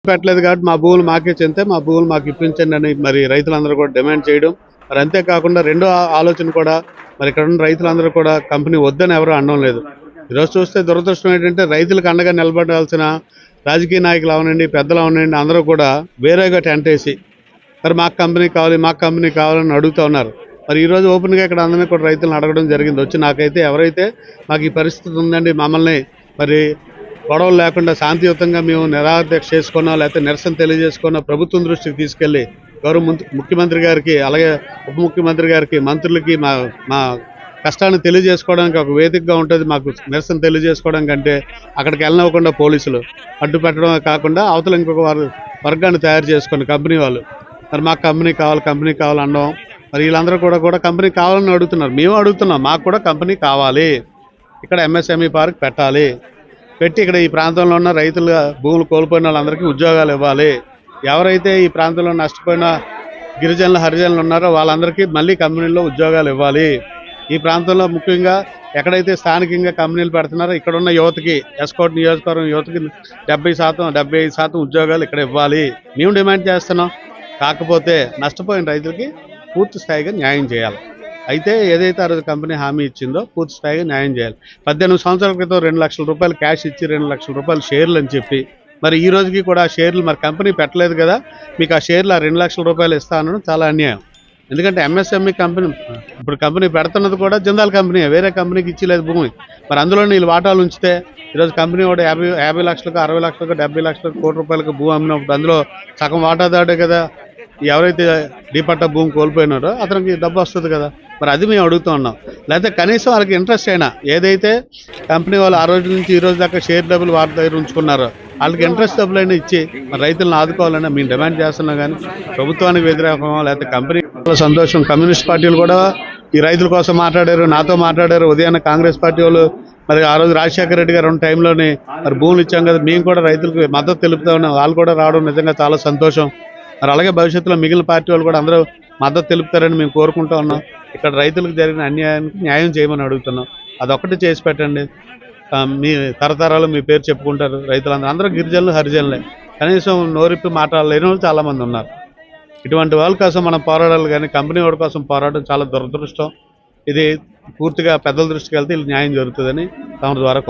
పెట్టలేదు కాబట్టి మా భూములు మాకే చెందితే మా భూములు మాకు ఇప్పించండి అని మరి రైతులందరూ కూడా డిమాండ్ చేయడం. మరి అంతేకాకుండా రెండో ఆలోచన కూడా మరి ఇక్కడ ఉన్న రైతులందరూ కూడా కంపెనీ వద్దని ఎవరు అనడం లేదు. ఈరోజు చూస్తే దురదృష్టం ఏంటంటే రైతులకు అండగా నిలబడాల్సిన రాజకీయ నాయకులు అవనండి, పెద్దలు అవనండి, అందరూ కూడా వేరేగా టెంట్ వేసి మరి మాకు కంపెనీ కావాలి, మాకు కంపెనీ కావాలని అడుగుతూ ఉన్నారు. మరి ఈరోజు ఓపెన్గా ఇక్కడ అందరినీ కూడా రైతులను అడగడం జరిగింది. వచ్చి నాకైతే ఎవరైతే మాకు ఈ పరిస్థితి ఉందండి, మమ్మల్ని మరి గొడవలు లేకుండా శాంతియుతంగా మేము నిరాదీక్ష చేసుకున్నా లేకపోతే నిరసన తెలియజేసుకున్నా ప్రభుత్వం దృష్టికి తీసుకెళ్లి గౌరవ ముఖ్యమంత్రి గారికి, అలాగే ఉప ముఖ్యమంత్రి గారికి, మంత్రులకి మా మా కష్టాన్ని తెలియజేసుకోవడానికి ఒక వేదికగా ఉంటుంది. మాకు నిరసన తెలియజేసుకోవడం కంటే అక్కడికి వెళ్ళనివ్వకుండా పోలీసులు అడ్డు పెట్టడమే కాకుండా అవతల ఇంకొక వర్గాన్ని తయారు చేసుకుని కంపెనీ వాళ్ళు మరి మాకు కంపెనీ కావాలి అనడం. మరి వీళ్ళందరూ కూడా కంపెనీ కావాలని అడుగుతున్నారు. మేము అడుగుతున్నాం, మాకు కూడా కంపెనీ కావాలి, ఇక్కడ ఎంఎస్ఎంఈ పార్క్ పెట్టాలి, పెట్టి ఇక్కడ ఈ ప్రాంతంలో ఉన్న రైతులు భూములు కోల్పోయిన వాళ్ళందరికీ ఉద్యోగాలు ఇవ్వాలి. ఎవరైతే ఈ ప్రాంతంలో నష్టపోయిన గిరిజనులు హరిజనులు ఉన్నారో వాళ్ళందరికీ మళ్ళీ కంపెనీల్లో ఉద్యోగాలు ఇవ్వాలి. ఈ ప్రాంతంలో ముఖ్యంగా ఎక్కడైతే స్థానికంగా కంపెనీలు పెడుతున్నారో ఇక్కడ ఉన్న యువతకి, ఎస్కోట్ నియోజకవర్గం యువతకి 75% ఉద్యోగాలు ఇక్కడ ఇవ్వాలి మేము డిమాండ్ చేస్తున్నాం. కాకపోతే నష్టపోయిన రైతులకి పూర్తి స్థాయిగా న్యాయం చేయాలి. అయితే ఏదైతే ఆ రోజు కంపెనీ హామీ ఇచ్చిందో పూర్తి స్థాయిగా న్యాయం చేయాలి. 18 సంవత్సరాల క్రితం 2 లక్షల రూపాయలు క్యాష్ ఇచ్చి 2 లక్షల రూపాయలు షేర్లు అని చెప్పి మరి ఈ రోజుకి కూడా ఆ షేర్లు మరి కంపెనీ పెట్టలేదు కదా, మీకు ఆ షేర్లు 2 లక్షల రూపాయలు ఇస్తాను చాలా అన్యాయం. ఎందుకంటే ఎంఎస్ఎంఈ కంపెనీ ఇప్పుడు కంపెనీ పెడుతున్నది కూడా జిందాల్ కంపెనీ, వేరే కంపెనీకి ఇచ్చిలేదు భూమి. మరి అందులో వీళ్ళు వాటాలు ఉంచితే ఈరోజు కంపెనీ కూడా 50 లక్షలకు, 60 లక్షలకు, 70 లక్షలకు, కోటి రూపాయలకు భూమి అమ్మినప్పుడు అందులో సగం వాటాదాడే కదా ఎవరైతే డీపట్ట భూమి కోల్పోయినారో అతనికి డబ్బు వస్తుంది కదా. మరి అది మేము అడుగుతూ ఉన్నాం. లేకపోతే కనీసం వాళ్ళకి ఇంట్రెస్ట్ అయినా ఏదైతే కంపెనీ వాళ్ళు ఆ రోజు నుంచి ఈ రోజు దాకా షేర్ డబ్బులు వారి దగ్గర ఉంచుకున్నారో వాళ్ళకి ఇంట్రెస్ట్ డబ్బులైనా ఇచ్చి మరి రైతులను ఆదుకోవాలని మేము డిమాండ్ చేస్తున్నాం. కానీ ప్రభుత్వానికి వ్యతిరేకమో లేకపోతే కంపెనీ సంతోషం. కమ్యూనిస్ట్ పార్టీలు కూడా ఈ రైతుల కోసం మాట్లాడారు, నాతో మాట్లాడారు. ఉదయాన్నే కాంగ్రెస్ పార్టీ వాళ్ళు మరి ఆ రోజు రాజశేఖర రెడ్డి గారు ఉన్న టైంలోనే మరి భూములు ఇచ్చాం కదా, మేము కూడా రైతులకు మద్దతు తెలుపుతా ఉన్నాం. వాళ్ళు కూడా రావడం నిజంగా చాలా సంతోషం. మరి అలాగే భవిష్యత్తులో మిగిలిన పార్టీ వాళ్ళు కూడా అందరూ మద్దతు తెలుపుతారని మేము కోరుకుంటూ ఉన్నాం. ఇక్కడ రైతులకు జరిగిన అన్యాయానికి న్యాయం చేయమని అడుగుతున్నాం. అదొక్కటి చేసి పెట్టండి. మీ తరతరాలు మీ పేరు చెప్పుకుంటారు రైతులందరూ గిరిజనులు హరిజనులే. కనీసం నోరిప్పి మాట్లాడలేని వాళ్ళు చాలామంది ఉన్నారు. ఇటువంటి వాళ్ళ కోసం మనం పోరాడాలి కానీ కంపెనీ వాడి కోసం పోరాడడం చాలా దురదృష్టం. ఇది పూర్తిగా పెద్దల దృష్టికి వెళ్తే న్యాయం జరుగుతుందని తమ ద్వారా